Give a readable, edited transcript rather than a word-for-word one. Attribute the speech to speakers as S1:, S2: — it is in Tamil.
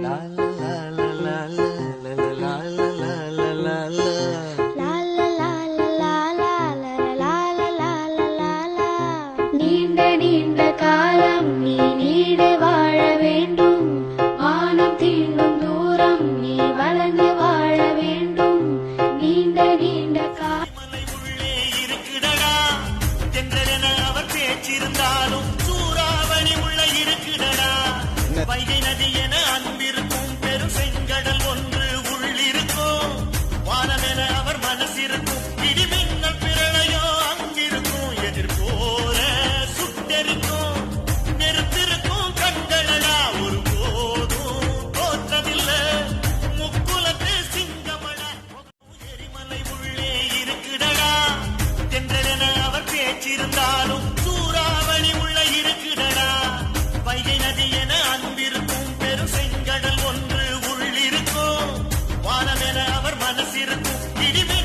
S1: லா லா லா லா லா லா லா லா லா லா
S2: நீண்ட நீண்ட காலம் நீ நீடு வாழ வேண்டும். வானம் தீண்டும் தூரம் நீ வளர்ந்து வாழ வேண்டும். நீண்ட நீண்ட
S3: மலை உள்ளே இருக்குடடா தென்றலென அவர் பேச்சிருந்தாலும் சூறாவளி உள்ள இருக்குடடா. வைகை நதி என அன்பிருக்கும் பெரும் செங்கடல் ஒன்று உள்ளிருக்கும். வானமென அவர் மனசிருக்கும் இடி மின்னல் பிரளயோ அங்கிருக்கும். எதிர்போல சுட்டெரிக்கும் நெருப்பிருக்கும் கண்களடா. ஒரு போதும் தோற்றதில்லை முக்குலத்து சிங்கமடா. எரிமலை உள்ளே இருக்குடடா தென்றலென அவர் பேச்சிருந்தாலும் சூறாவளி உள்ள இருக்குடடா. வைகை நதி என அன்பிருக்கும் பெரும் செங்கடல் ஒன்று உள்ளிருக்கும். வானமென அவர் மனசிருக்கும் இடிமே